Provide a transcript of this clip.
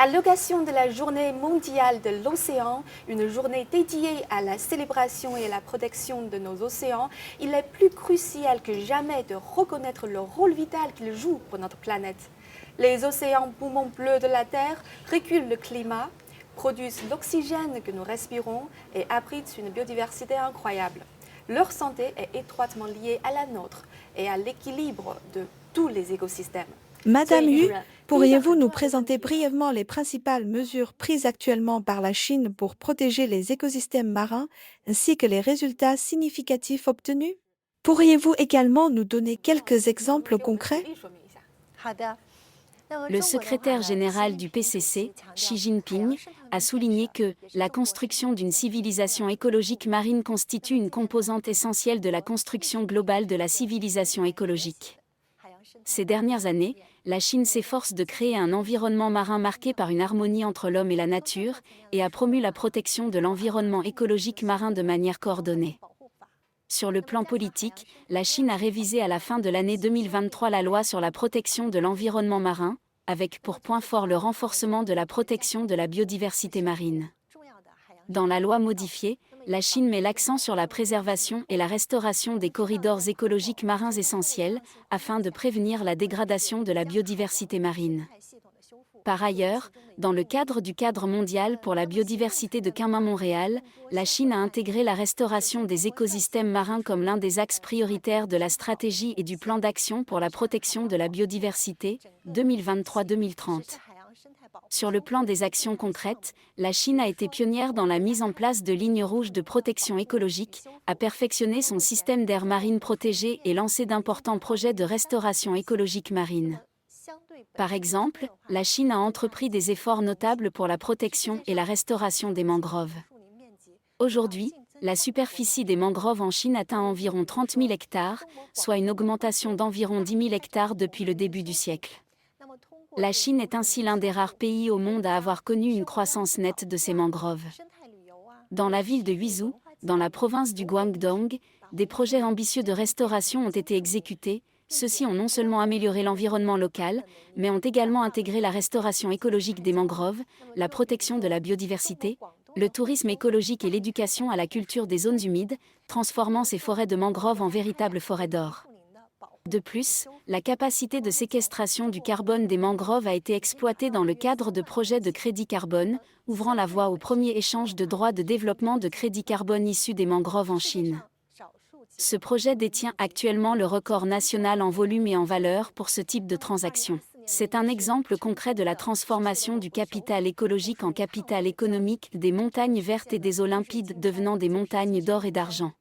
À l'occasion de la Journée mondiale de l'océan, une journée dédiée à la célébration et à la protection de nos océans, il est plus crucial que jamais de reconnaître le rôle vital qu'ils jouent pour notre planète. Les océans poumons bleus de la Terre régulent le climat, produisent l'oxygène que nous respirons et abritent une biodiversité incroyable. Leur santé est étroitement liée à la nôtre et à l'équilibre de tous les écosystèmes. Madame Hu, pourriez-vous nous présenter brièvement les principales mesures prises actuellement par la Chine pour protéger les écosystèmes marins ainsi que les résultats significatifs obtenus? Pourriez-vous également nous donner quelques exemples concrets? Le secrétaire général du PCC, Xi Jinping, a souligné que la construction d'une civilisation écologique marine constitue une composante essentielle de la construction globale de la civilisation écologique. Ces dernières années, la Chine s'efforce de créer un environnement marin marqué par une harmonie entre l'homme et la nature et a promu la protection de l'environnement écologique marin de manière coordonnée. Sur le plan politique, la Chine a révisé à la fin de l'année 2023 la loi sur la protection de l'environnement marin, avec pour point fort le renforcement de la protection de la biodiversité marine. Dans la loi modifiée, la Chine met l'accent sur la préservation et la restauration des corridors écologiques marins essentiels, afin de prévenir la dégradation de la biodiversité marine. Par ailleurs, dans le cadre du cadre mondial pour la biodiversité de Kunming-Montréal, la Chine a intégré la restauration des écosystèmes marins comme l'un des axes prioritaires de la stratégie et du plan d'action pour la protection de la biodiversité, 2023-2030. Sur le plan des actions concrètes, la Chine a été pionnière dans la mise en place de lignes rouges de protection écologique, a perfectionné son système d'aires marines protégées et lancé d'importants projets de restauration écologique marine. Par exemple, la Chine a entrepris des efforts notables pour la protection et la restauration des mangroves. Aujourd'hui, la superficie des mangroves en Chine atteint environ 30 000 hectares, soit une augmentation d'environ 10 000 hectares depuis le début du siècle. La Chine est ainsi l'un des rares pays au monde à avoir connu une croissance nette de ses mangroves. Dans la ville de Huizhou, dans la province du Guangdong, des projets ambitieux de restauration ont été exécutés. Ceux-ci ont non seulement amélioré l'environnement local, mais ont également intégré la restauration écologique des mangroves, la protection de la biodiversité, le tourisme écologique et l'éducation à la culture des zones humides, transformant ces forêts de mangroves en véritables forêts d'or. De plus, la capacité de séquestration du carbone des mangroves a été exploitée dans le cadre de projets de crédit carbone, ouvrant la voie au premier échange de droits de développement de crédit carbone issus des mangroves en Chine. Ce projet détient actuellement le record national en volume et en valeur pour ce type de transaction. C'est un exemple concret de la transformation du capital écologique en capital économique, des montagnes vertes et des eaux limpides devenant des montagnes d'or et d'argent.